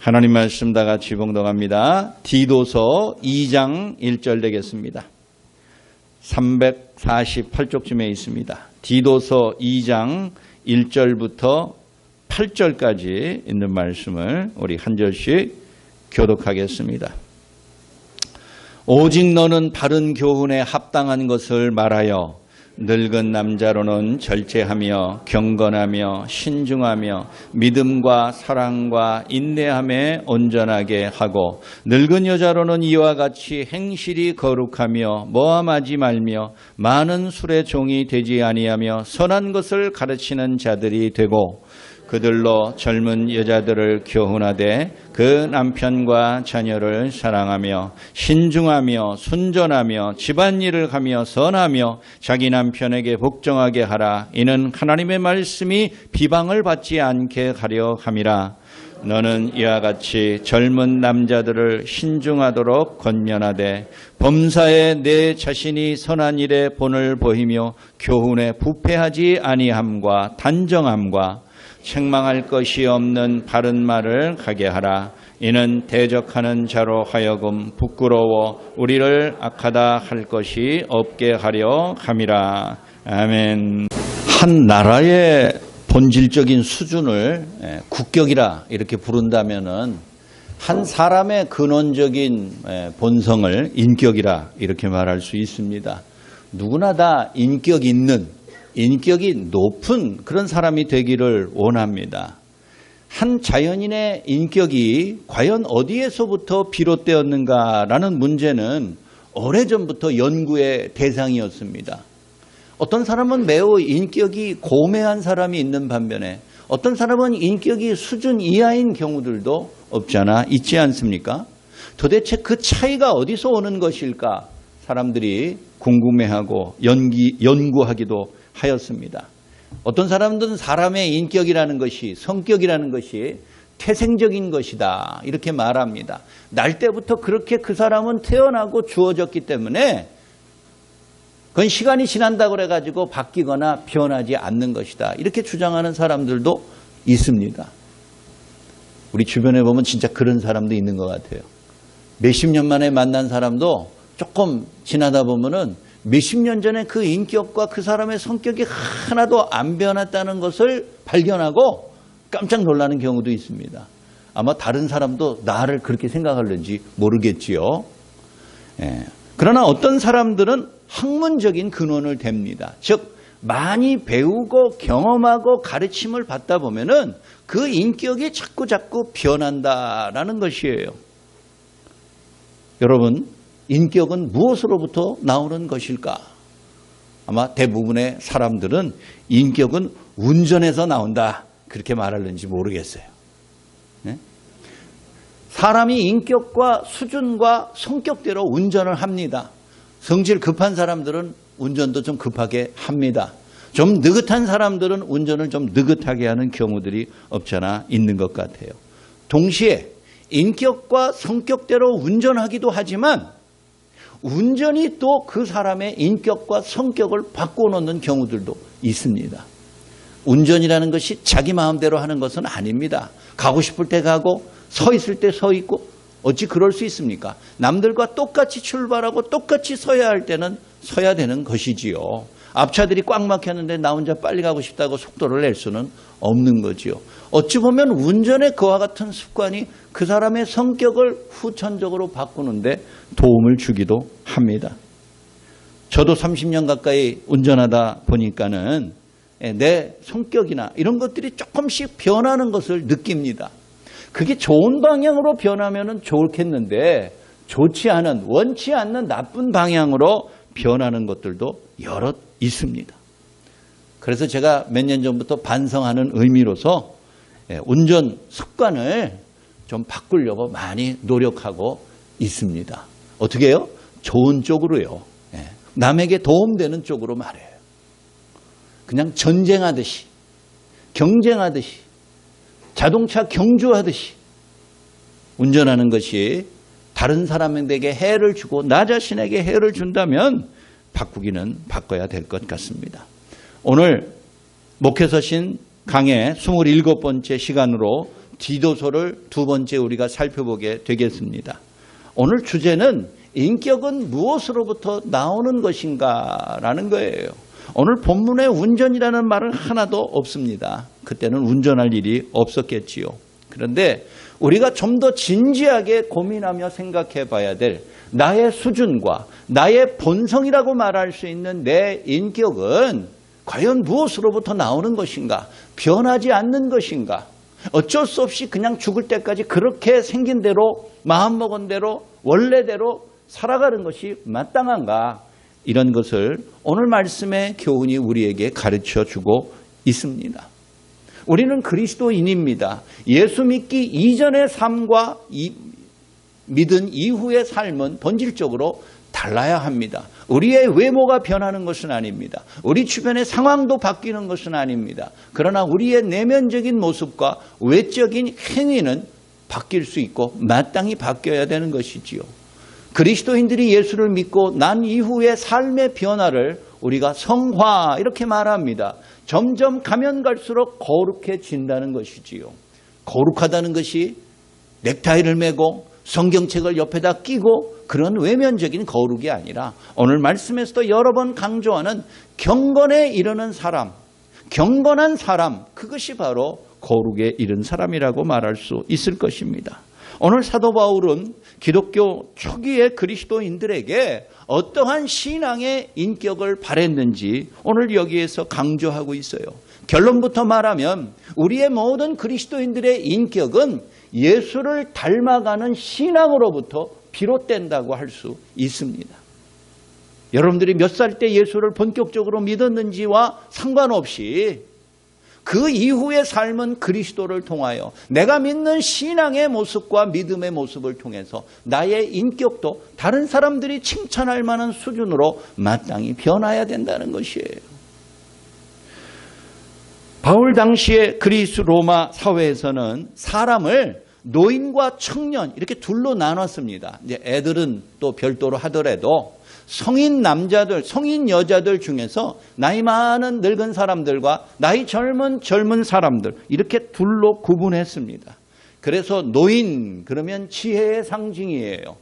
하나님 말씀 다 같이 봉독합니다. 디도서 2장 1절 되겠습니다. 348쪽쯤에 있습니다. 디도서 2장 1절부터 8절까지 있는 말씀을 우리 한 절씩 교독하겠습니다. 오직 너는 바른 교훈에 합당한 것을 말하여 늙은 남자로는 절제하며 경건하며 신중하며 믿음과 사랑과 인내함에 온전하게 하고 늙은 여자로는 이와 같이 행실이 거룩하며 모함하지 말며 많은 술의 종이 되지 아니하며 선한 것을 가르치는 자들이 되고 그들로 젊은 여자들을 교훈하되 그 남편과 자녀를 사랑하며 신중하며 순전하며 집안일을 하며 선하며 자기 남편에게 복종하게 하라. 이는 하나님의 말씀이 비방을 받지 않게 하려 함이라. 너는 이와 같이 젊은 남자들을 신중하도록 권면하되 범사에 내 자신이 선한 일에 본을 보이며 교훈에 부패하지 아니함과 단정함과 책망할 것이 없는 바른 말을 하게 하라. 이는 대적하는 자로 하여금 부끄러워 우리를 악하다 할 것이 없게 하려 함이라. 아멘. 한 나라의 본질적인 수준을 국격이라 이렇게 부른다면은 한 사람의 근원적인 본성을 인격이라 이렇게 말할 수 있습니다. 누구나 다 인격 있는 인격이 높은 그런 사람이 되기를 원합니다. 한 자연인의 인격이 과연 어디에서부터 비롯되었는가라는 문제는 오래전부터 연구의 대상이었습니다. 어떤 사람은 매우 인격이 고매한 사람이 있는 반면에 어떤 사람은 인격이 수준 이하인 경우들도 없잖아 있지 않습니까? 도대체 그 차이가 어디서 오는 것일까? 사람들이 궁금해하고 연구하기도 하였습니다. 어떤 사람들은 사람의 인격이라는 것이 성격이라는 것이 태생적인 것이다 이렇게 말합니다. 날 때부터 그렇게 그 사람은 태어나고 주어졌기 때문에 그건 시간이 지난다고 그래가지고 바뀌거나 변하지 않는 것이다 이렇게 주장하는 사람들도 있습니다. 우리 주변에 보면 진짜 그런 사람도 있는 것 같아요. 몇십 년 만에 만난 사람도 조금 지나다 보면은 몇십 년 전에 그 인격과 그 사람의 성격이 하나도 안 변했다는 것을 발견하고 깜짝 놀라는 경우도 있습니다. 아마 다른 사람도 나를 그렇게 생각하는지 모르겠지요. 그러나 어떤 사람들은 학문적인 근원을 댑니다. 즉 많이 배우고 경험하고 가르침을 받다 보면은 그 인격이 자꾸 변한다라는 것이에요. 여러분, 인격은 무엇으로부터 나오는 것일까? 아마 대부분의 사람들은 인격은 운전에서 나온다 그렇게 말하는지 모르겠어요. 사람이 인격과 수준과 성격대로 운전을 합니다. 성질 급한 사람들은 운전도 좀 급하게 합니다. 좀 느긋한 사람들은 운전을 좀 느긋하게 하는 경우들이 없잖아 있는 것 같아요. 동시에 인격과 성격대로 운전하기도 하지만 운전이 또 그 사람의 인격과 성격을 바꿔놓는 경우들도 있습니다. 운전이라는 것이 자기 마음대로 하는 것은 아닙니다. 가고 싶을 때 가고 서 있을 때 서 있고 어찌 그럴 수 있습니까? 남들과 똑같이 출발하고 똑같이 서야 할 때는 서야 되는 것이지요. 앞차들이 꽉 막혔는데 나 혼자 빨리 가고 싶다고 속도를 낼 수는 없는 거지요. 어찌 보면 운전의 그와 같은 습관이 그 사람의 성격을 후천적으로 바꾸는데 도움을 주기도 합니다. 저도 30년 가까이 운전하다 보니까는 내 성격이나 이런 것들이 조금씩 변하는 것을 느낍니다. 그게 좋은 방향으로 변하면 좋겠는데 좋지 않은, 원치 않는 나쁜 방향으로 변하는 것들도 여럿 있습니다. 그래서 제가 몇 년 전부터 반성하는 의미로서 운전 습관을 좀 바꾸려고 많이 노력하고 있습니다. 어떻게 해요? 좋은 쪽으로요. 남에게 도움되는 쪽으로 말해요. 그냥 전쟁하듯이, 경쟁하듯이, 자동차 경주하듯이 운전하는 것이 다른 사람에게 해를 주고 나 자신에게 해를 준다면 바꾸기는 바꿔야 될 것 같습니다. 오늘 목회서신 강의 27번째 시간으로 디도서를 두 번째 우리가 살펴보게 되겠습니다. 오늘 주제는 인격은 무엇으로부터 나오는 것인가 라는 거예요. 오늘 본문에 운전이라는 말은 하나도 없습니다. 그때는 운전할 일이 없었겠지요. 그런데 우리가 좀 더 진지하게 고민하며 생각해 봐야 될 나의 수준과 나의 본성이라고 말할 수 있는 내 인격은 과연 무엇으로부터 나오는 것인가? 변하지 않는 것인가? 어쩔 수 없이 그냥 죽을 때까지 그렇게 생긴 대로 마음먹은 대로 원래대로 살아가는 것이 마땅한가? 이런 것을 오늘 말씀의 교훈이 우리에게 가르쳐 주고 있습니다. 우리는 그리스도인입니다. 예수 믿기 이전의 삶과 믿은 이후의 삶은 본질적으로 달라야 합니다. 우리의 외모가 변하는 것은 아닙니다. 우리 주변의 상황도 바뀌는 것은 아닙니다. 그러나 우리의 내면적인 모습과 외적인 행위는 바뀔 수 있고 마땅히 바뀌어야 되는 것이지요. 그리스도인들이 예수를 믿고 난 이후의 삶의 변화를 우리가 성화 이렇게 말합니다. 점점 가면 갈수록 거룩해진다는 것이지요. 거룩하다는 것이 넥타이를 매고 성경책을 옆에다 끼고 그런 외면적인 거룩이 아니라 오늘 말씀에서도 여러 번 강조하는 경건에 이르는 사람, 경건한 사람, 그것이 바로 거룩에 이른 사람이라고 말할 수 있을 것입니다. 오늘 사도 바울은 기독교 초기의 그리스도인들에게 어떠한 신앙의 인격을 바랬는지 오늘 여기에서 강조하고 있어요. 결론부터 말하면 우리의 모든 그리스도인들의 인격은 예수를 닮아가는 신앙으로부터 비롯된다고 할 수 있습니다. 여러분들이 몇 살 때 예수를 본격적으로 믿었는지와 상관없이 그 이후의 삶은 그리스도를 통하여 내가 믿는 신앙의 모습과 믿음의 모습을 통해서 나의 인격도 다른 사람들이 칭찬할 만한 수준으로 마땅히 변화해야 된다는 것이에요. 바울 당시의 그리스 로마 사회에서는 사람을 노인과 청년 이렇게 둘로 나눴습니다. 이제 애들은 또 별도로 하더라도 성인 남자들, 성인 여자들 중에서 나이 많은 늙은 사람들과 나이 젊은 사람들 이렇게 둘로 구분했습니다. 그래서 노인 그러면 지혜의 상징이에요.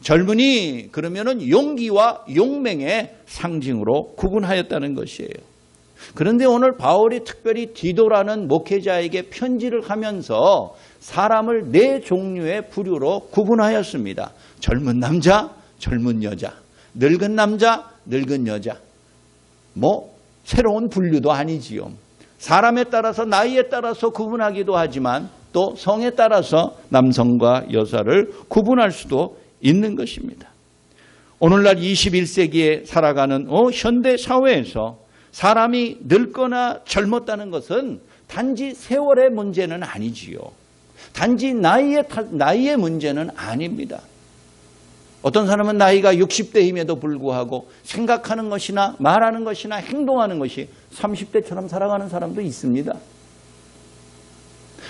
젊은이 그러면은 용기와 용맹의 상징으로 구분하였다는 것이에요. 그런데 오늘 바울이 특별히 디도라는 목회자에게 편지를 하면서 사람을 네 종류의 부류로 구분하였습니다. 젊은 남자, 젊은 여자, 늙은 남자, 늙은 여자. 새로운 분류도 아니지요. 사람에 따라서 나이에 따라서 구분하기도 하지만 또 성에 따라서 남성과 여자를 구분할 수도 있는 것입니다. 오늘날 21세기에 살아가는 현대 사회에서 사람이 늙거나 젊었다는 것은 단지 세월의 문제는 아니지요. 단지 나이의 문제는 아닙니다. 어떤 사람은 나이가 60대임에도 불구하고 생각하는 것이나 말하는 것이나 행동하는 것이 30대처럼 살아가는 사람도 있습니다.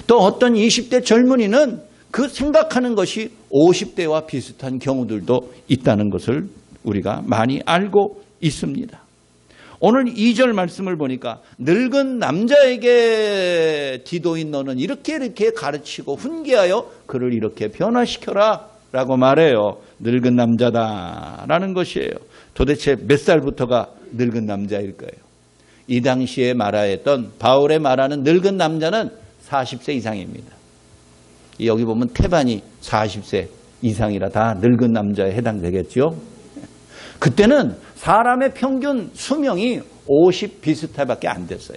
또 어떤 20대 젊은이는 그 생각하는 것이 50대와 비슷한 경우들도 있다는 것을 우리가 많이 알고 있습니다. 오늘 2절 말씀을 보니까 늙은 남자에게 디도인 너는 이렇게 가르치고 훈계하여 그를 이렇게 변화시켜라 라고 말해요. 늙은 남자다라는 것이에요. 도대체 몇 살부터가 늙은 남자일까요? 이 당시에 말하였던 바울의 말하는 늙은 남자는 40세 이상입니다. 여기 보면 태반이 40세 이상이라 다 늙은 남자에 해당되겠죠. 그때는 사람의 평균 수명이 50 비슷하게밖에 안 됐어요.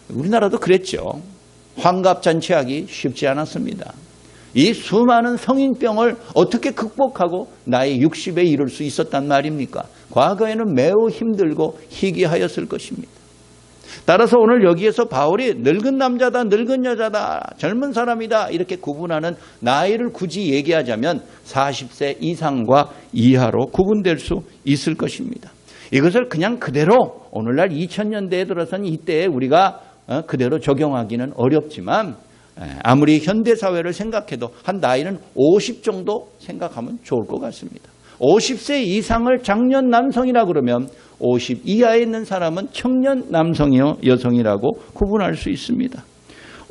우리나라도 그랬죠. 환갑잔치하기 쉽지 않았습니다. 이 수많은 성인병을 어떻게 극복하고 나이 60에 이를 수 있었단 말입니까? 과거에는 매우 힘들고 희귀하였을 것입니다. 따라서 오늘 여기에서 바울이 늙은 남자다, 늙은 여자다, 젊은 사람이다 이렇게 구분하는 나이를 굳이 얘기하자면 40세 이상과 이하로 구분될 수 있을 것입니다. 이것을 그냥 그대로 오늘날 2000년대에 들어선 이때에 우리가 그대로 적용하기는 어렵지만 아무리 현대사회를 생각해도 한 나이는 50 정도 생각하면 좋을 것 같습니다. 50세 이상을 장년 남성이라 그러면 50 이하에 있는 사람은 청년 남성이요 여성이라고 구분할 수 있습니다.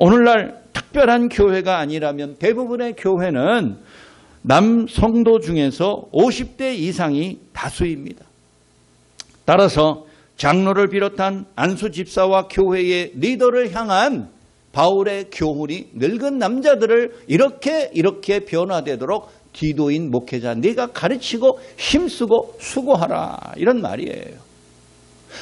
오늘날 특별한 교회가 아니라면 대부분의 교회는 남성도 중에서 50대 이상이 다수입니다. 따라서 장로를 비롯한 안수 집사와 교회의 리더를 향한 바울의 교훈이 늙은 남자들을 이렇게 변화되도록 디도인 목회자 네가 가르치고 힘쓰고 수고하라, 이런 말이에요.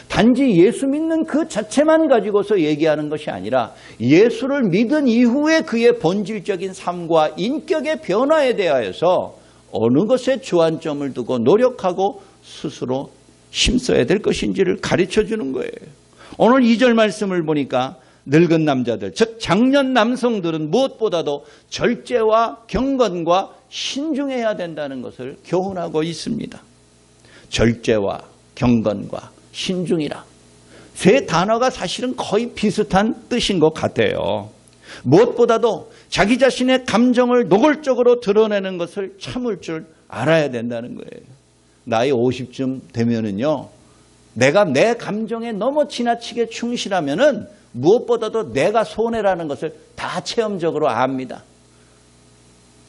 단지 예수 믿는 그 자체만 가지고서 얘기하는 것이 아니라 예수를 믿은 이후에 그의 본질적인 삶과 인격의 변화에 대하여서 어느 것에 주안점을 두고 노력하고 스스로 힘써야 될 것인지를 가르쳐주는 거예요. 오늘 2절 말씀을 보니까 늙은 남자들, 즉 장년 남성들은 무엇보다도 절제와 경건과 신중해야 된다는 것을 교훈하고 있습니다. 절제와 경건과 신중이라. 세 단어가 사실은 거의 비슷한 뜻인 것 같아요. 무엇보다도 자기 자신의 감정을 노골적으로 드러내는 것을 참을 줄 알아야 된다는 거예요. 나이 50쯤 되면은요, 내가 내 감정에 너무 지나치게 충실하면은 무엇보다도 내가 손해라는 것을 다 체험적으로 압니다.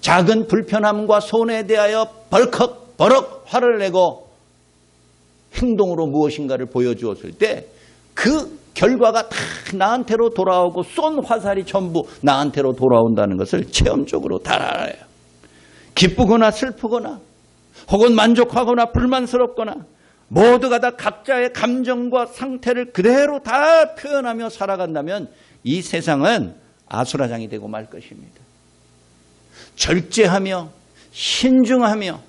작은 불편함과 손해에 대하여 벌컥 화를 내고 행동으로 무엇인가를 보여주었을 때 그 결과가 다 나한테로 돌아오고 쏜 화살이 전부 나한테로 돌아온다는 것을 체험적으로 다 알아요. 기쁘거나 슬프거나 혹은 만족하거나 불만스럽거나 모두가 다 각자의 감정과 상태를 그대로 다 표현하며 살아간다면 이 세상은 아수라장이 되고 말 것입니다. 절제하며 신중하며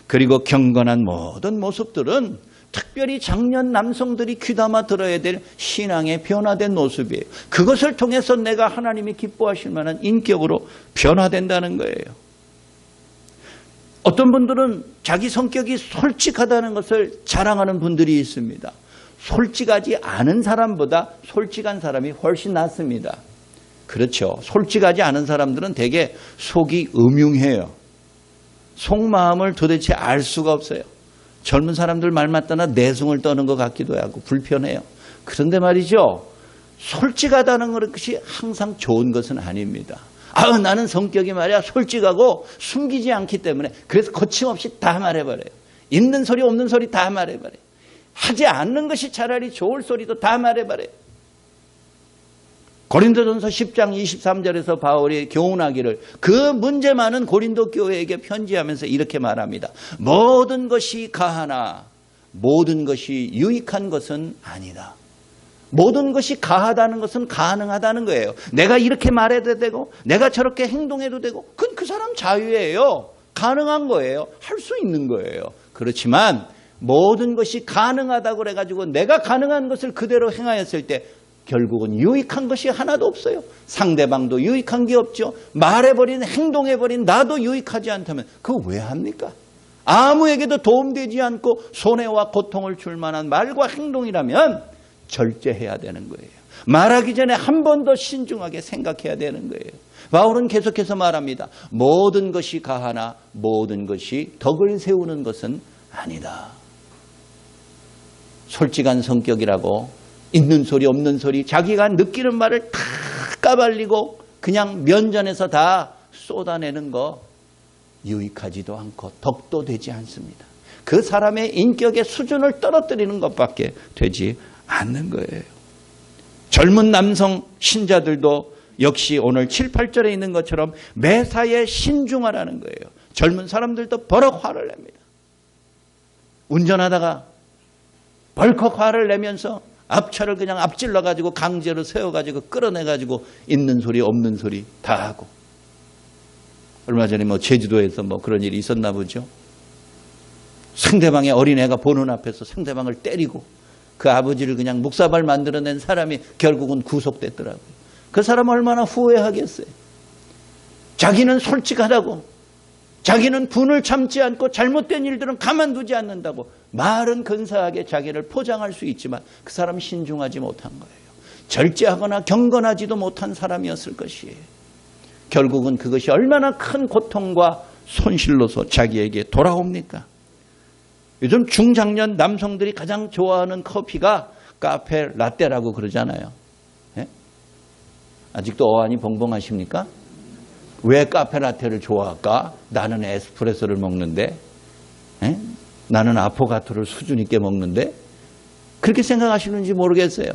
그리고 경건한 모든 모습들은 특별히 장년 남성들이 귀담아 들어야 될 신앙의 변화된 모습이에요. 그것을 통해서 내가 하나님이 기뻐하실 만한 인격으로 변화된다는 거예요. 어떤 분들은 자기 성격이 솔직하다는 것을 자랑하는 분들이 있습니다. 솔직하지 않은 사람보다 솔직한 사람이 훨씬 낫습니다. 그렇죠. 솔직하지 않은 사람들은 되게 속이 음흉해요. 속마음을 도대체 알 수가 없어요. 젊은 사람들 말 맞다나 내숭을 떠는 것 같기도 하고 불편해요. 그런데 말이죠, 솔직하다는 것이 항상 좋은 것은 아닙니다. 나는 성격이 말이야 솔직하고 숨기지 않기 때문에 그래서 거침없이 다 말해버려요. 있는 소리 없는 소리 다 말해버려요. 하지 않는 것이 차라리 좋을 소리도 다 말해버려요. 고린도전서 10장 23절에서 바울이 교훈하기를 그 문제 많은 고린도 교회에게 편지하면서 이렇게 말합니다. 모든 것이 가하나 모든 것이 유익한 것은 아니다. 모든 것이 가하다는 것은 가능하다는 거예요. 내가 이렇게 말해도 되고 내가 저렇게 행동해도 되고 그건 그 사람 자유예요. 가능한 거예요. 할 수 있는 거예요. 그렇지만 모든 것이 가능하다고 그래가지고 내가 가능한 것을 그대로 행하였을 때 결국은 유익한 것이 하나도 없어요. 상대방도 유익한 게 없죠. 말해버린 행동해버린 나도 유익하지 않다면 그거 왜 합니까? 아무에게도 도움되지 않고 손해와 고통을 줄 만한 말과 행동이라면 절제해야 되는 거예요. 말하기 전에 한 번 더 신중하게 생각해야 되는 거예요. 바울은 계속해서 말합니다. 모든 것이 가하나 모든 것이 덕을 세우는 것은 아니다. 솔직한 성격이라고 있는 소리 없는 소리 자기가 느끼는 말을 다 까발리고 그냥 면전에서 다 쏟아내는 거 유익하지도 않고 덕도 되지 않습니다. 그 사람의 인격의 수준을 떨어뜨리는 것밖에 되지 않는 거예요. 젊은 남성 신자들도 역시 오늘 7, 8절에 있는 것처럼 매사에 신중하라는 거예요. 젊은 사람들도 버럭 화를 냅니다. 운전하다가 벌컥 화를 내면서 앞차를 그냥 앞질러가지고 강제로 세워가지고 끌어내가지고 있는 소리 없는 소리 다 하고. 얼마 전에 제주도에서 그런 일이 있었나 보죠. 상대방의 어린애가 보는 앞에서 상대방을 때리고 그 아버지를 그냥 묵사발 만들어낸 사람이 결국은 구속됐더라고요. 그 사람은 얼마나 후회하겠어요. 자기는 솔직하다고, 자기는 분을 참지 않고 잘못된 일들은 가만두지 않는다고 말은 근사하게 자기를 포장할 수 있지만 그 사람은 신중하지 못한 거예요. 절제하거나 경건하지도 못한 사람이었을 것이에요. 결국은 그것이 얼마나 큰 고통과 손실로서 자기에게 돌아옵니까? 요즘 중장년 남성들이 가장 좋아하는 커피가 카페 라떼라고 그러잖아요. 예? 아직도 어안이 벙벙하십니까? 왜 카페라테를 좋아할까? 나는 에스프레소를 먹는데, 나는 아포가토를 수준 있게 먹는데, 그렇게 생각하시는지 모르겠어요.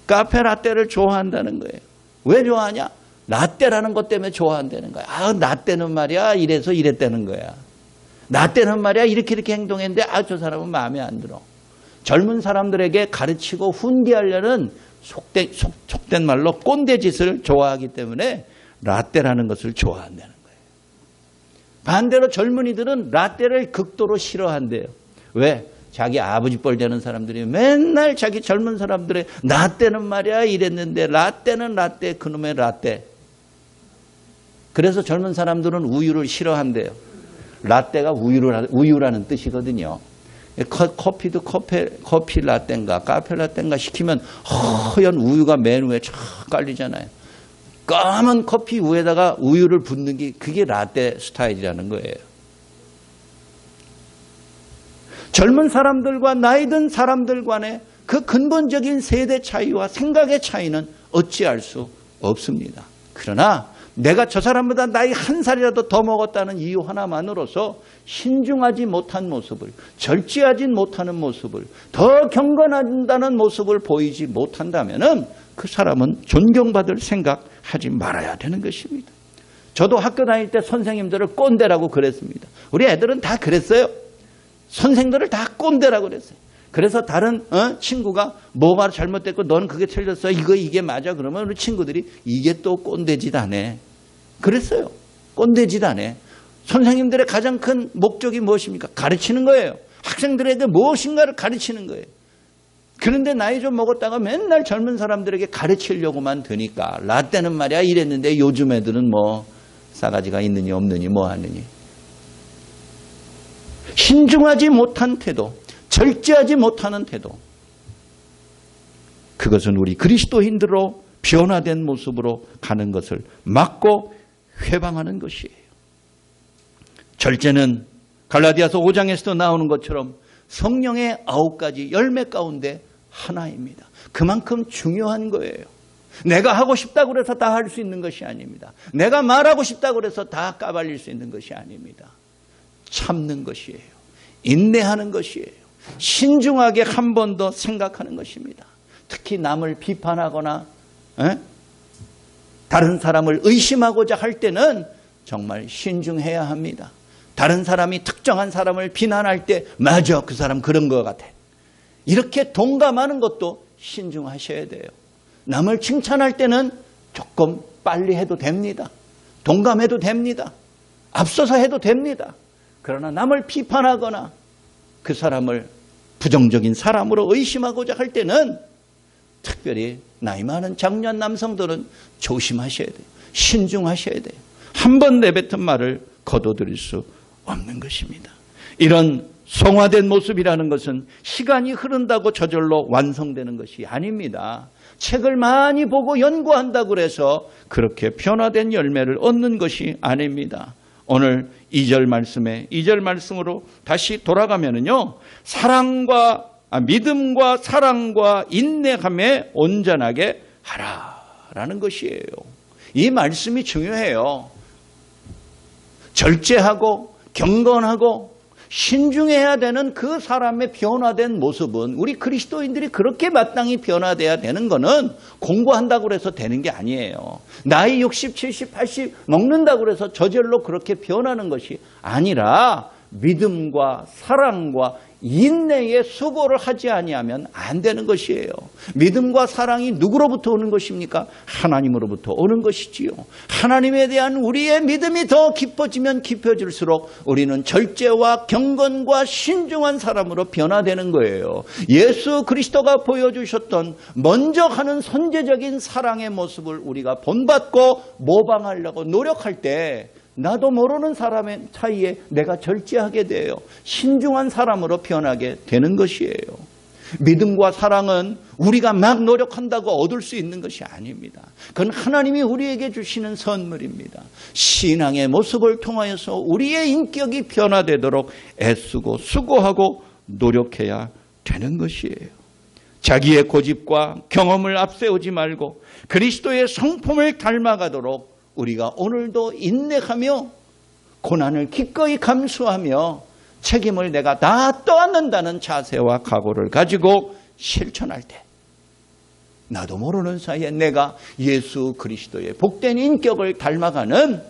카페라테를 좋아한다는 거예요. 왜 좋아하냐? 라떼라는 것 때문에 좋아한다는 거야. 라떼는 말이야 이래서 이랬다는 거야. 라떼는 말이야 이렇게 행동했는데 저 사람은 마음에 안 들어. 젊은 사람들에게 가르치고 훈계하려는 속된 말로 꼰대짓을 좋아하기 때문에 라떼라는 것을 좋아한다는 거예요. 반대로 젊은이들은 라떼를 극도로 싫어한대요. 왜? 자기 아버지 뻘 되는 사람들이 맨날 자기 젊은 사람들의 라떼는 말이야 이랬는데 라떼는 라떼 그놈의 라떼. 그래서 젊은 사람들은 우유를 싫어한대요. 라떼가 우유라는 뜻이거든요. 커피도 커피 라떼인가 카페 라떼인가 시키면 허연 우유가 메뉴에 쫙 깔리잖아요. 까만 커피 위에다가 우유를 붓는 게 그게 라떼 스타일이라는 거예요. 젊은 사람들과 나이 든 사람들 간의 그 근본적인 세대 차이와 생각의 차이는 어찌할 수 없습니다. 그러나 내가 저 사람보다 나이 한 살이라도 더 먹었다는 이유 하나만으로서 신중하지 못한 모습을, 절제하지 못하는 모습을, 더 경건한다는 모습을 보이지 못한다면 그 사람은 존경받을 생각하지 말아야 되는 것입니다. 저도 학교 다닐 때 선생님들을 꼰대라고 그랬습니다. 우리 애들은 다 그랬어요. 선생들을 다 꼰대라고 그랬어요. 그래서 다른 친구가 뭐가 잘못됐고 너는 그게 틀렸어. 이게 맞아. 그러면 우리 친구들이 이게 또 꼰대짓 안 해. 그랬어요. 꼰대짓 안 해. 선생님들의 가장 큰 목적이 무엇입니까? 가르치는 거예요. 학생들에게 무엇인가를 가르치는 거예요. 그런데 나이 좀 먹었다가 맨날 젊은 사람들에게 가르치려고만 드니까 라떼는 말이야 이랬는데 요즘 애들은 뭐 싸가지가 있느니 없느니 뭐 하느니. 신중하지 못한 태도, 절제하지 못하는 태도. 그것은 우리 그리스도인들로 변화된 모습으로 가는 것을 막고 회방하는 것이에요. 절제는 갈라디아서 5장에서도 나오는 것처럼 성령의 9가지 열매 가운데 하나입니다. 그만큼 중요한 거예요. 내가 하고 싶다고 해서 다 할 수 있는 것이 아닙니다. 내가 말하고 싶다고 해서 다 까발릴 수 있는 것이 아닙니다. 참는 것이에요. 인내하는 것이에요. 신중하게 한 번 더 생각하는 것입니다. 특히 남을 비판하거나 다른 사람을 의심하고자 할 때는 정말 신중해야 합니다. 다른 사람이 특정한 사람을 비난할 때 맞아 그 사람 그런 것 같아. 이렇게 동감하는 것도 신중하셔야 돼요. 남을 칭찬할 때는 조금 빨리 해도 됩니다. 동감해도 됩니다. 앞서서 해도 됩니다. 그러나 남을 비판하거나 그 사람을 부정적인 사람으로 의심하고자 할 때는 특별히 나이 많은 장년 남성들은 조심하셔야 돼요. 신중하셔야 돼요. 한 번 내뱉은 말을 거둬들일 수 없는 것입니다. 이런 성화된 모습이라는 것은 시간이 흐른다고 저절로 완성되는 것이 아닙니다. 책을 많이 보고 연구한다고 해서 그렇게 변화된 열매를 얻는 것이 아닙니다. 오늘 2절 말씀으로 다시 돌아가면은요, 믿음과 사랑과 인내함에 온전하게 하라라는 것이에요. 이 말씀이 중요해요. 절제하고 경건하고 신중해야 되는 그 사람의 변화된 모습은 우리 그리스도인들이 그렇게 마땅히 변화돼야 되는 거는 공부한다고 해서 되는 게 아니에요. 나이 60, 70, 80 먹는다고 해서 저절로 그렇게 변하는 것이 아니라 믿음과 사랑과 인내의 수고를 하지 아니하면 안 되는 것이에요. 믿음과 사랑이 누구로부터 오는 것입니까? 하나님으로부터 오는 것이지요. 하나님에 대한 우리의 믿음이 더 깊어지면 깊어질수록 우리는 절제와 경건과 신중한 사람으로 변화되는 거예요. 예수 그리스도가 보여주셨던 먼저 하는 선제적인 사랑의 모습을 우리가 본받고 모방하려고 노력할 때 나도 모르는 사람의 사이에 내가 절제하게 돼요. 신중한 사람으로 변하게 되는 것이에요. 믿음과 사랑은 우리가 막 노력한다고 얻을 수 있는 것이 아닙니다. 그건 하나님이 우리에게 주시는 선물입니다. 신앙의 모습을 통하여서 우리의 인격이 변화되도록 애쓰고 수고하고 노력해야 되는 것이에요. 자기의 고집과 경험을 앞세우지 말고 그리스도의 성품을 닮아가도록 우리가 오늘도 인내하며 고난을 기꺼이 감수하며 책임을 내가 다 떠안는다는 자세와 각오를 가지고 실천할 때 나도 모르는 사이에 내가 예수 그리스도의 복된 인격을 닮아가는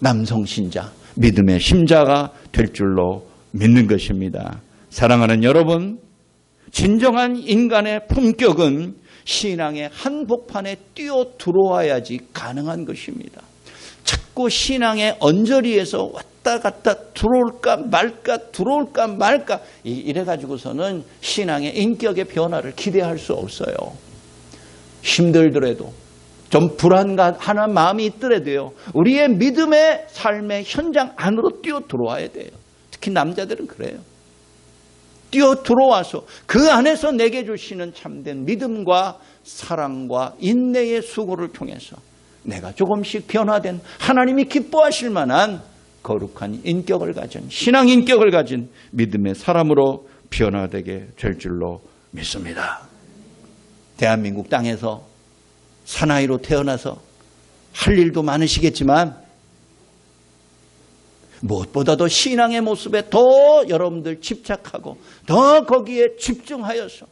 남성신자, 믿음의 심자가 될 줄로 믿는 것입니다. 사랑하는 여러분, 진정한 인간의 품격은 신앙의 한복판에 뛰어 들어와야지 가능한 것입니다. 자꾸 신앙의 언저리에서 왔다 갔다 들어올까 말까 이래가지고서는 신앙의 인격의 변화를 기대할 수 없어요. 힘들더라도 좀 불안한 마음이 있더라도요, 우리의 믿음의 삶의 현장 안으로 뛰어 들어와야 돼요. 특히 남자들은 그래요. 뛰어 들어와서 그 안에서 내게 주시는 참된 믿음과 사랑과 인내의 수고를 통해서 내가 조금씩 변화된 하나님이 기뻐하실 만한 거룩한 인격을 가진, 신앙 인격을 가진 믿음의 사람으로 변화되게 될 줄로 믿습니다. 대한민국 땅에서 사나이로 태어나서 할 일도 많으시겠지만 무엇보다도 신앙의 모습에 더 여러분들 집착하고 더 거기에 집중하여서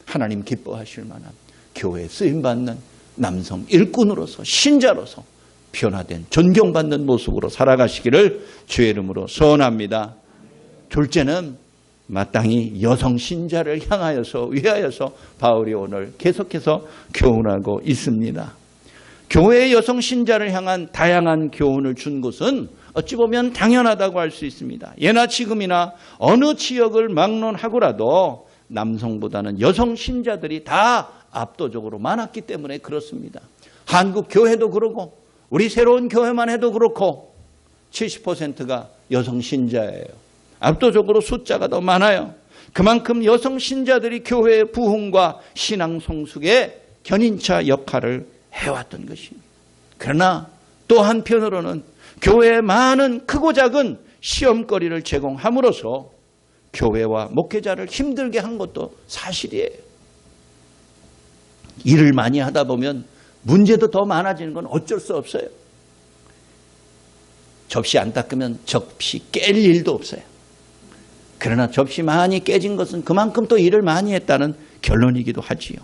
하나님 기뻐하실 만한 교회에 쓰임받는 남성 일꾼으로서 신자로서 변화된 존경받는 모습으로 살아가시기를 주의 이름으로 소원합니다. 둘째는 마땅히 여성 신자를 향하여서 위하여서 바울이 오늘 계속해서 교훈하고 있습니다. 교회의 여성 신자를 향한 다양한 교훈을 준 것은 어찌 보면 당연하다고 할 수 있습니다. 예나 지금이나 어느 지역을 막론하고라도 남성보다는 여성 신자들이 다 압도적으로 많았기 때문에 그렇습니다. 한국 교회도 그렇고 우리 새로운 교회만 해도 그렇고 70%가 여성 신자예요. 압도적으로 숫자가 더 많아요. 그만큼 여성 신자들이 교회의 부흥과 신앙 성숙의 견인차 역할을 해왔던 것입니다. 그러나 또 한편으로는 교회에 많은 크고 작은 시험거리를 제공함으로써 교회와 목회자를 힘들게 한 것도 사실이에요. 일을 많이 하다 보면 문제도 더 많아지는 건 어쩔 수 없어요. 접시 안 닦으면 접시 깰 일도 없어요. 그러나 접시 많이 깨진 것은 그만큼 또 일을 많이 했다는 결론이기도 하지요.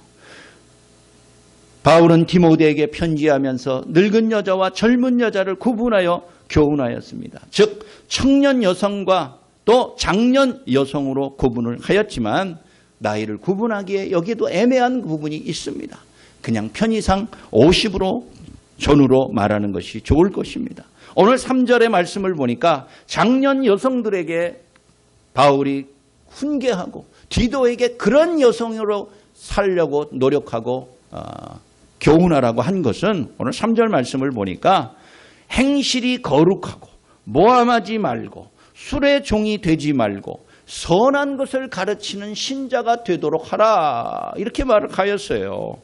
바울은 디모데에게 편지하면서 늙은 여자와 젊은 여자를 구분하여 교훈하였습니다. 즉 청년 여성과 또 장년 여성으로 구분을 하였지만 나이를 구분하기에 여기도 애매한 부분이 있습니다. 그냥 편의상 50으로 전후로 말하는 것이 좋을 것입니다. 오늘 3절의 말씀을 보니까 장년 여성들에게 바울이 훈계하고 디도에게 그런 여성으로 살려고 노력하고 교훈하라고 한 것은 오늘 3절 말씀을 보니까 행실이 거룩하고 모함하지 말고 술의 종이 되지 말고 선한 것을 가르치는 신자가 되도록 하라 이렇게 말을 하였어요.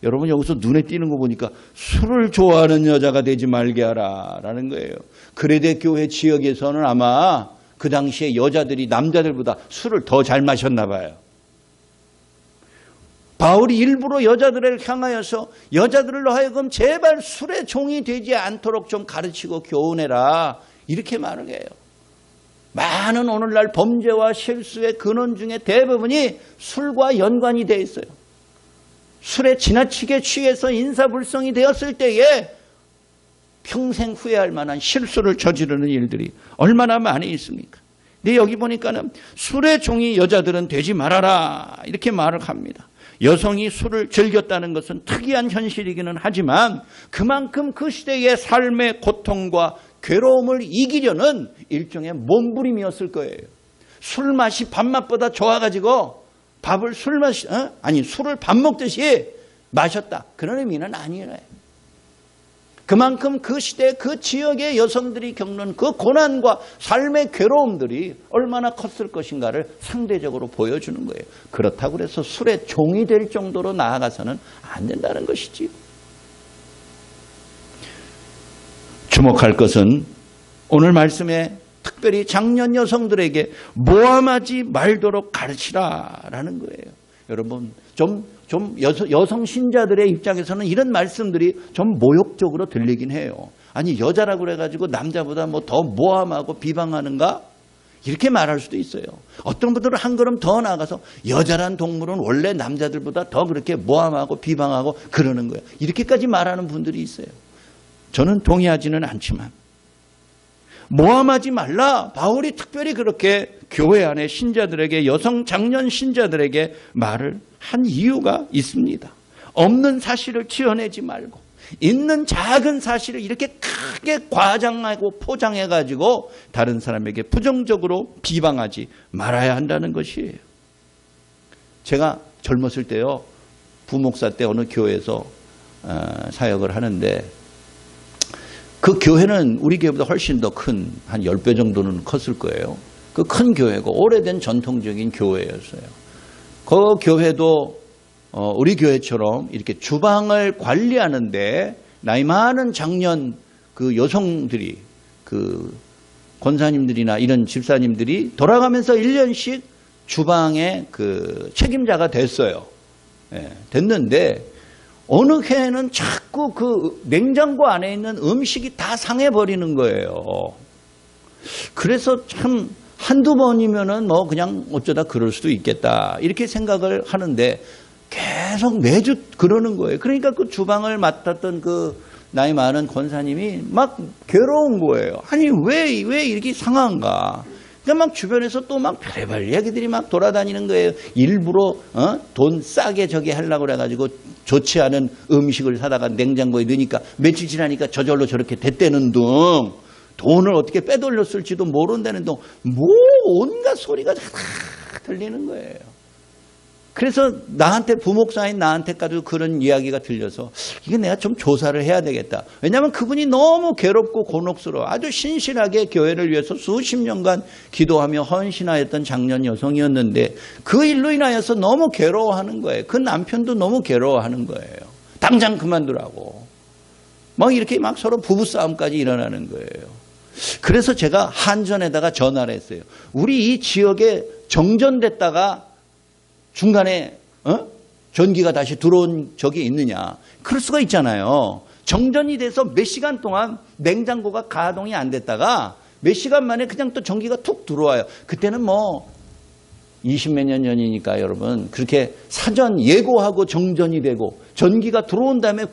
여러분 여기서 눈에 띄는 거 보니까 술을 좋아하는 여자가 되지 말게 하라 라는 거예요. 그레데 교회 지역에서는 아마 그 당시에 여자들이 남자들보다 술을 더 잘 마셨나 봐요. 바울이 일부러 여자들을 향하여서 여자들로 하여금 제발 술의 종이 되지 않도록 좀 가르치고 교훈해라 이렇게 말을 해요. 많은 오늘날 범죄와 실수의 근원 중에 대부분이 술과 연관이 되어 있어요. 술에 지나치게 취해서 인사불성이 되었을 때에 평생 후회할 만한 실수를 저지르는 일들이 얼마나 많이 있습니까? 근데 여기 보니까는 술의 종이 여자들은 되지 말아라 이렇게 말을 합니다. 여성이 술을 즐겼다는 것은 특이한 현실이기는 하지만 그만큼 그 시대의 삶의 고통과 괴로움을 이기려는 일종의 몸부림이었을 거예요. 술 맛이 밥맛보다 좋아가지고 술을 밥 먹듯이 마셨다. 그런 의미는 아니에요. 그만큼 그 시대 그 지역의 여성들이 겪는 그 고난과 삶의 괴로움들이 얼마나 컸을 것인가를 상대적으로 보여주는 거예요. 그렇다고 해서 술의 종이 될 정도로 나아가서는 안 된다는 것이지요. 주목할 것은 오늘 말씀에 특별히 장년 여성들에게 모함하지 말도록 가르치라라는 거예요. 여러분, 좀 여성 신자들의 입장에서는 이런 말씀들이 좀 모욕적으로 들리긴 해요. 아니, 여자라고 그래가지고 남자보다 뭐 더 모함하고 비방하는가? 이렇게 말할 수도 있어요. 어떤 분들은 한 걸음 더 나아가서 여자란 동물은 원래 남자들보다 더 그렇게 모함하고 비방하고 그러는 거예요. 이렇게까지 말하는 분들이 있어요. 저는 동의하지는 않지만 모함하지 말라. 바울이 특별히 그렇게 교회 안에 신자들에게, 여성 장년 신자들에게 말을 한 이유가 있습니다. 없는 사실을 지어내지 말고 있는 작은 사실을 이렇게 크게 과장하고 포장해가지고 다른 사람에게 부정적으로 비방하지 말아야 한다는 것이에요. 제가 젊었을 때요, 부목사 때 어느 교회에서 사역을 하는데 그 교회는 우리 교회보다 훨씬 더 큰, 한 10배 정도는 컸을 거예요. 그 큰 교회고 오래된 전통적인 교회였어요. 그 교회도 우리 교회처럼 이렇게 주방을 관리하는데 나이 많은 장년 그 여성들이, 그 권사님들이나 이런 집사님들이 돌아가면서 1년씩 주방의 그 책임자가 됐어요. 예, 됐는데 어느 해에는 자꾸 그 냉장고 안에 있는 음식이 다 상해버리는 거예요. 그래서 참 한두 번이면은 뭐 그냥 어쩌다 그럴 수도 있겠다 이렇게 생각을 하는데 계속 매주 그러는 거예요. 그러니까 그 주방을 맡았던 그 나이 많은 권사님이 막 괴로운 거예요. 아니 왜 이렇게 상한가? 그러니까 막 주변에서 또 막 별의별 얘기들이 막 돌아다니는 거예요. 일부러 돈 싸게 저기 하려고 그래가지고 좋지 않은 음식을 사다가 냉장고에 넣으니까 며칠 지나니까 저절로 저렇게 됐다는 등, 돈을 어떻게 빼돌렸을지도 모른다는 등, 뭐 온갖 소리가 다 들리는 거예요. 그래서 나한테, 부목사인 나한테까지도 그런 이야기가 들려서 이게 내가 좀 조사를 해야 되겠다. 왜냐하면 그분이 너무 괴롭고 곤혹스러워 아주 신실하게 교회를 위해서 수십 년간 기도하며 헌신하였던 장년 여성이었는데 그 일로 인하여서 너무 괴로워하는 거예요. 그 남편도 너무 괴로워하는 거예요. 당장 그만두라고. 막 이렇게 막 서로 부부싸움까지 일어나는 거예요. 그래서 제가 한전에다가 전화를 했어요. 우리 이 지역에 정전됐다가 중간에 전기가 다시 들어온 적이 있느냐. 그럴 수가 있잖아요. 정전이 돼서 몇 시간 동안 냉장고가 가동이 안 됐다가 몇 시간 만에 그냥 또 전기가 툭 들어와요. 그때는 뭐 20몇 년 전이니까 여러분 그렇게 사전 예고하고 정전이 되고 전기가 들어온 다음에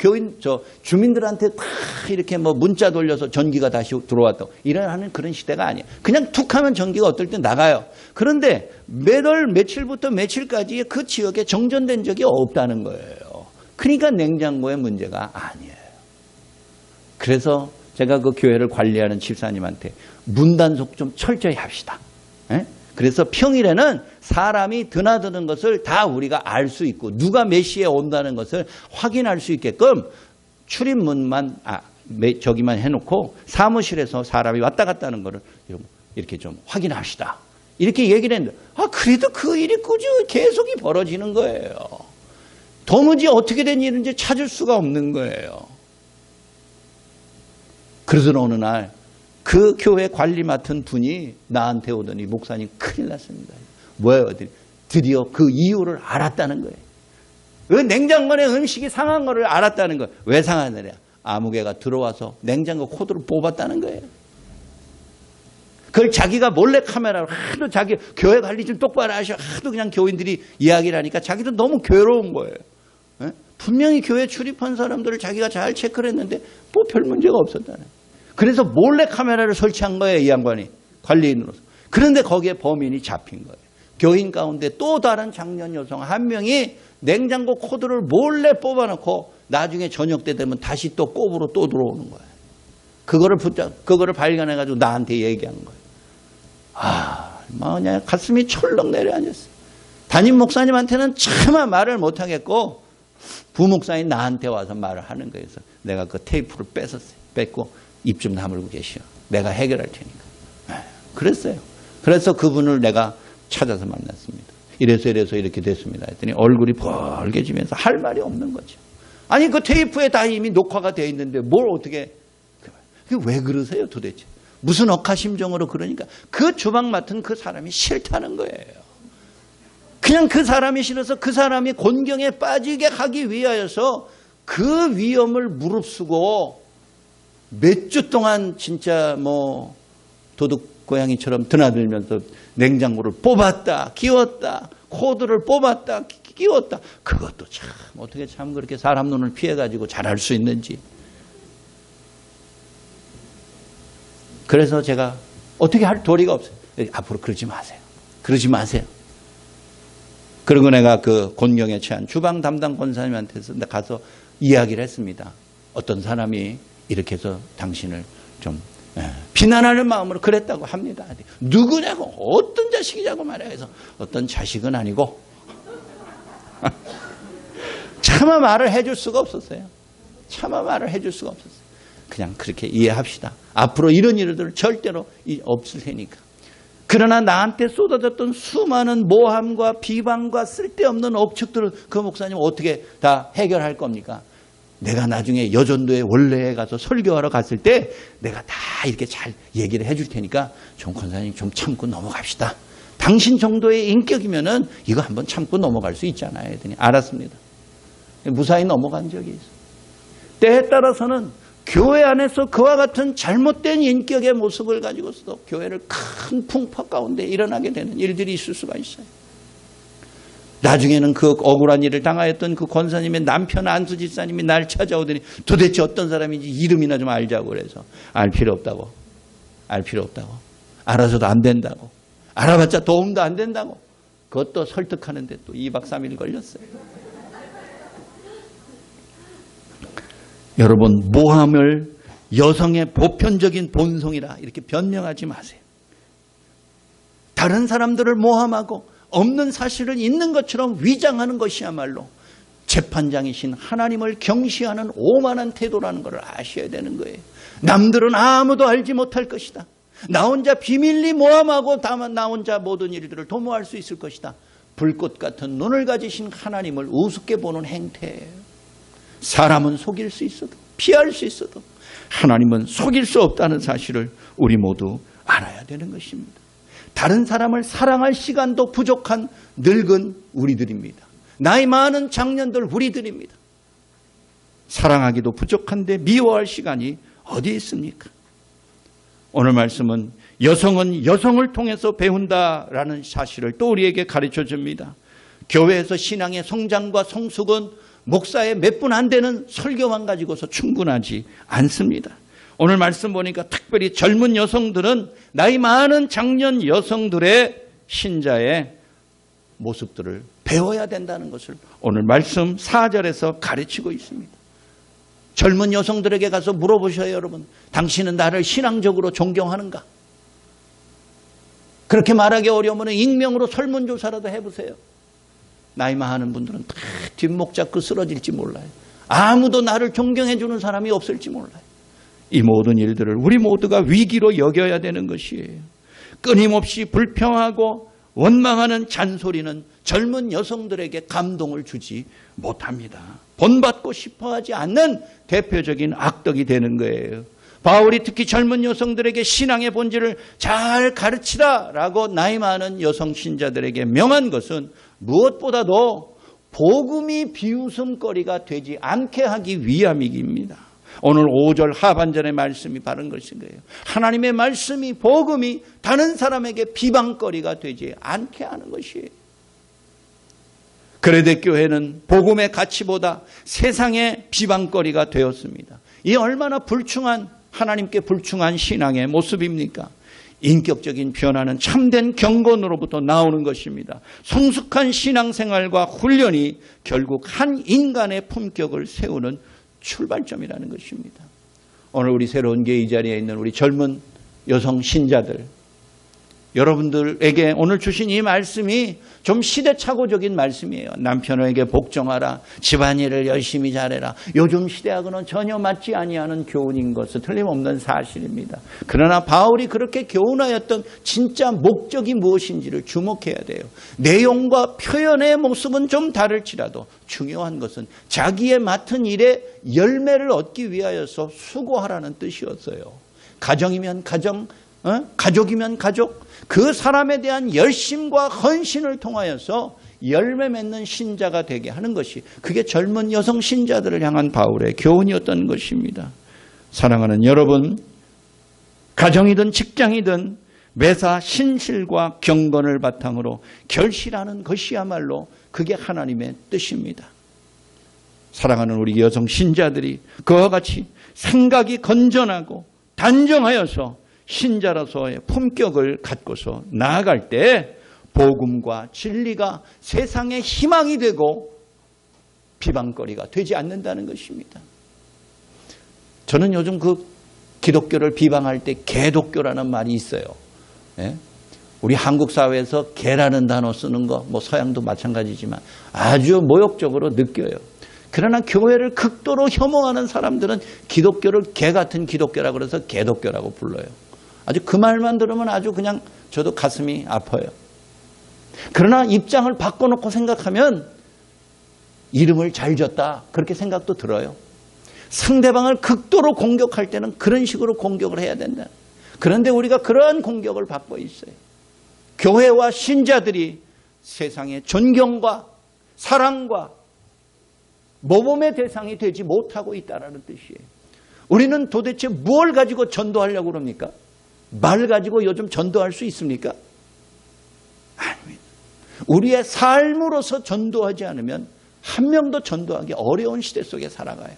주민들한테 다 이렇게 뭐 문자 돌려서 전기가 다시 들어왔다고 일어나는 그런 시대가 아니에요. 그냥 툭 하면 전기가 어떨 때 나가요. 그런데 매달 며칠부터 며칠까지 그 지역에 정전된 적이 없다는 거예요. 그러니까 냉장고의 문제가 아니에요. 그래서 제가 그 교회를 관리하는 집사님한테 문단속 좀 철저히 합시다. 에? 그래서 평일에는 사람이 드나드는 것을 다 우리가 알 수 있고 누가 몇 시에 온다는 것을 확인할 수 있게끔 출입문만 저기만 해놓고 사무실에서 사람이 왔다 갔다 하는 거를 이렇게 좀 확인합시다. 이렇게 얘기를 했는데 그래도 그 일이 꾸준히 계속이 벌어지는 거예요. 도무지 어떻게 된 일인지 찾을 수가 없는 거예요. 그래서 어느 날 그 교회 관리 맡은 분이 나한테 오더니 목사님 큰일 났습니다. 뭐예요? 드디어 그 이유를 알았다는 거예요. 그 냉장고에 음식이 상한 거를 알았다는 거예요. 왜 상하느냐? 아무개가 들어와서 냉장고 코드를 뽑았다는 거예요. 그걸 자기가 몰래 카메라로 하도 자기 교회 관리 좀 똑바로 하셔 하도 그냥 교인들이 이야기를 하니까 자기도 너무 괴로운 거예요. 분명히 교회 출입한 사람들을 자기가 잘 체크를 했는데 뭐 별 문제가 없었다는 거예요. 그래서 몰래 카메라를 설치한 거예요. 이 양반이 관리인으로서. 그런데 거기에 범인이 잡힌 거예요. 교인 가운데 또 다른 장년 여성 한 명이 냉장고 코드를 몰래 뽑아놓고 나중에 저녁 때 되면 다시 또 꼽으로 또 들어오는 거예요. 그거를 발견해가지고 나한테 얘기한 거예요. 그냥 가슴이 철렁 내려앉았어요. 담임 목사님한테는 차마 말을 못하겠고 부목사인 나한테 와서 말을 하는 거예요. 그래서 내가 그 테이프를 뺐고 입 좀 다물고 계시오. 내가 해결할 테니까. 그랬어요. 그래서 그분을 내가 찾아서 만났습니다. 이래서 이렇게 됐습니다. 했더니 얼굴이 벌개지면서 할 말이 없는 거죠. 아니 그 테이프에 다 이미 녹화가 되어 있는데 뭘 어떻게 그게 왜 그러세요 도대체? 무슨 억하심정으로 그러니까 그 주방 맡은 그 사람이 싫다는 거예요. 그냥 그 사람이 싫어서 그 사람이 곤경에 빠지게 하기 위하여서 그 위험을 무릅쓰고 몇 주 동안 진짜 뭐 도둑 고양이처럼 드나들면서 냉장고를 뽑았다 끼웠다, 코드를 뽑았다 끼웠다. 그것도 참 어떻게 참 그렇게 사람 눈을 피해가지고 잘할 수 있는지. 그래서 제가 어떻게 할 도리가 없어요. 앞으로 그러지 마세요. 그러지 마세요. 그리고 내가 그 곤경에 처한 주방 담당 권사님한테서 가서 이야기를 했습니다. 어떤 사람이 이렇게 해서 당신을 좀 비난하는 마음으로 그랬다고 합니다. 누구냐고, 어떤 자식이냐고 말해요. 그래서 어떤 자식은 아니고 차마 말을 해줄 수가 없었어요. 차마 말을 해줄 수가 없었어요. 그냥 그렇게 이해합시다. 앞으로 이런 일들 절대로 없을 테니까. 그러나 나한테 쏟아졌던 수많은 모함과 비방과 쓸데없는 억측들을 그 목사님 어떻게 다 해결할 겁니까? 내가 나중에 여전도에 원래에 가서 설교하러 갔을 때 내가 다 이렇게 잘 얘기를 해줄 테니까 정 권사님 좀 참고 넘어갑시다. 당신 정도의 인격이면은 이거 한번 참고 넘어갈 수 있잖아요. 했더니 알았습니다. 무사히 넘어간 적이 있어요. 때에 따라서는 교회 안에서 그와 같은 잘못된 인격의 모습을 가지고서도 교회를 큰 풍파 가운데 일어나게 되는 일들이 있을 수가 있어요. 나중에는 그 억울한 일을 당하였던 그 권사님의 남편 안수 집사님이 날 찾아오더니 도대체 어떤 사람인지 이름이나 좀 알자고 그래서 알 필요 없다고. 알 필요 없다고. 알아서도 안 된다고. 알아봤자 도움도 안 된다고. 그것도 설득하는데 또 2박 3일 걸렸어요. 여러분, 모함을 여성의 보편적인 본성이라 이렇게 변명하지 마세요. 다른 사람들을 모함하고 없는 사실을 있는 것처럼 위장하는 것이야말로 재판장이신 하나님을 경시하는 오만한 태도라는 것을 아셔야 되는 거예요. 남들은 아무도 알지 못할 것이다. 나 혼자 비밀리 모함하고 다만 나 혼자 모든 일들을 도모할 수 있을 것이다. 불꽃 같은 눈을 가지신 하나님을 우습게 보는 행태예요. 사람은 속일 수 있어도 피할 수 있어도 하나님은 속일 수 없다는 사실을 우리 모두 알아야 되는 것입니다. 다른 사람을 사랑할 시간도 부족한 늙은 우리들입니다. 나이 많은 장년들 우리들입니다. 사랑하기도 부족한데 미워할 시간이 어디 있습니까? 오늘 말씀은 여성은 여성을 통해서 배운다라는 사실을 또 우리에게 가르쳐 줍니다. 교회에서 신앙의 성장과 성숙은 목사의 몇 분 안 되는 설교만 가지고서 충분하지 않습니다. 오늘 말씀 보니까 특별히 젊은 여성들은 나이 많은 장년 여성들의 신자의 모습들을 배워야 된다는 것을 오늘 말씀 4절에서 가르치고 있습니다. 젊은 여성들에게 가서 물어보셔요, 여러분. 당신은 나를 신앙적으로 존경하는가? 그렇게 말하기 어려우면 익명으로 설문조사라도 해보세요. 나이 많은 분들은 다 뒷목 잡고 쓰러질지 몰라요. 아무도 나를 존경해 주는 사람이 없을지 몰라요. 이 모든 일들을 우리 모두가 위기로 여겨야 되는 것이에요. 끊임없이 불평하고 원망하는 잔소리는 젊은 여성들에게 감동을 주지 못합니다. 본받고 싶어하지 않는 대표적인 악덕이 되는 거예요. 바울이 특히 젊은 여성들에게 신앙의 본질을 잘 가르치라라고 나이 많은 여성 신자들에게 명한 것은 무엇보다도 복음이 비웃음거리가 되지 않게 하기 위함입니다. 오늘 5절 하반절의 말씀이 바른 것인 거예요. 하나님의 말씀이 복음이 다른 사람에게 비방거리가 되지 않게 하는 것이에요. 그레데 교회는 복음의 가치보다 세상의 비방거리가 되었습니다. 이 얼마나 불충한 하나님께 불충한 신앙의 모습입니까? 인격적인 변화는 참된 경건으로부터 나오는 것입니다. 성숙한 신앙생활과 훈련이 결국 한 인간의 품격을 세우는 출발점이라는 것입니다. 오늘 우리 새로운 교회 이 자리에 있는 우리 젊은 여성 신자들, 여러분들에게 오늘 주신 이 말씀이 좀 시대착오적인 말씀이에요. 남편에게 복종하라, 집안일을 열심히 잘해라. 요즘 시대하고는 전혀 맞지 아니하는 교훈인 것은 틀림없는 사실입니다. 그러나 바울이 그렇게 교훈하였던 진짜 목적이 무엇인지를 주목해야 돼요. 내용과 표현의 모습은 좀 다를지라도 중요한 것은 자기의 맡은 일에 열매를 얻기 위하여서 수고하라는 뜻이었어요. 가정이면 가정, 가족이면 가족, 그 사람에 대한 열심과 헌신을 통하여서 열매 맺는 신자가 되게 하는 것이, 그게 젊은 여성 신자들을 향한 바울의 교훈이었던 것입니다. 사랑하는 여러분, 가정이든 직장이든 매사 신실과 경건을 바탕으로 결실하는 것이야말로 그게 하나님의 뜻입니다. 사랑하는 우리 여성 신자들이 그와 같이 생각이 건전하고 단정하여서 신자로서의 품격을 갖고서 나아갈 때 복음과 진리가 세상의 희망이 되고 비방거리가 되지 않는다는 것입니다. 저는 요즘 그 기독교를 비방할 때 개독교라는 말이 있어요. 예? 우리 한국 사회에서 개라는 단어 쓰는 거, 뭐 서양도 마찬가지지만 아주 모욕적으로 느껴요. 그러나 교회를 극도로 혐오하는 사람들은 기독교를 개 같은 기독교라고 그래서 개독교라고 불러요. 아주 그 말만 들으면 아주 그냥 저도 가슴이 아파요. 그러나 입장을 바꿔놓고 생각하면 이름을 잘 줬다, 그렇게 생각도 들어요. 상대방을 극도로 공격할 때는 그런 식으로 공격을 해야 된다. 그런데 우리가 그러한 공격을 받고 있어요. 교회와 신자들이 세상의 존경과 사랑과 모범의 대상이 되지 못하고 있다는 뜻이에요. 우리는 도대체 뭘 가지고 전도하려고 그럽니까? 말 가지고 요즘 전도할 수 있습니까? 아닙니다. 우리의 삶으로서 전도하지 않으면 한 명도 전도하기 어려운 시대 속에 살아가요.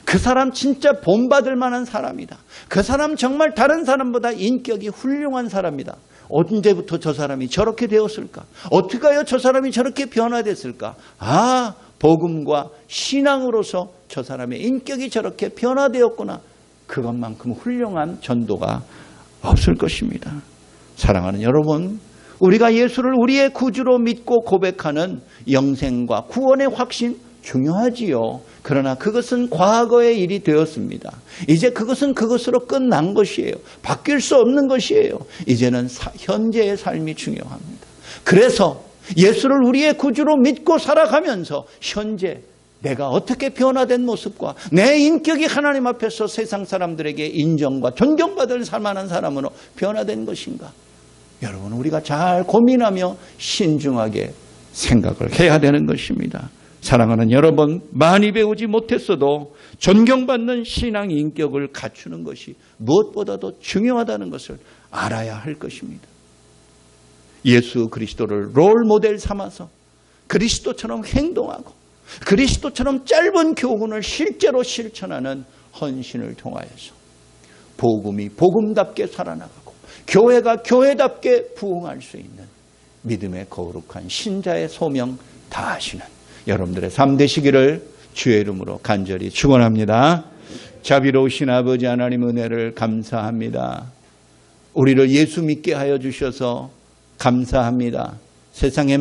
그 사람 진짜 본받을 만한 사람이다. 그 사람 정말 다른 사람보다 인격이 훌륭한 사람이다. 언제부터 저 사람이 저렇게 되었을까? 어떻게 하여 저 사람이 저렇게 변화됐을까? 아, 복음과 신앙으로서 저 사람의 인격이 저렇게 변화되었구나. 그것만큼 훌륭한 전도가 없을 것입니다. 사랑하는 여러분, 우리가 예수를 우리의 구주로 믿고 고백하는 영생과 구원의 확신 중요하지요. 그러나 그것은 과거의 일이 되었습니다. 이제 그것은 그것으로 끝난 것이에요. 바뀔 수 없는 것이에요. 이제는 현재의 삶이 중요합니다. 그래서 예수를 우리의 구주로 믿고 살아가면서 현재 내가 어떻게 변화된 모습과 내 인격이 하나님 앞에서 세상 사람들에게 인정과 존경받을 만한 사람으로 변화된 것인가? 여러분, 우리가 잘 고민하며 신중하게 생각을 해야 되는 것입니다. 사랑하는 여러분, 많이 배우지 못했어도 존경받는 신앙 인격을 갖추는 것이 무엇보다도 중요하다는 것을 알아야 할 것입니다. 예수 그리스도를 롤 모델 삼아서 그리스도처럼 행동하고 그리스도처럼 짧은 교훈을 실제로 실천하는 헌신을 통하여서 복음이 복음답게 살아나가고 교회가 교회답게 부흥할 수 있는 믿음의 거룩한 신자의 소명 다하시는 여러분들의 삶 되시기를 주의 이름으로 간절히 축원합니다. 자비로우신 아버지 하나님, 은혜를 감사합니다. 우리를 예수 믿게 하여 주셔서 감사합니다. 세상에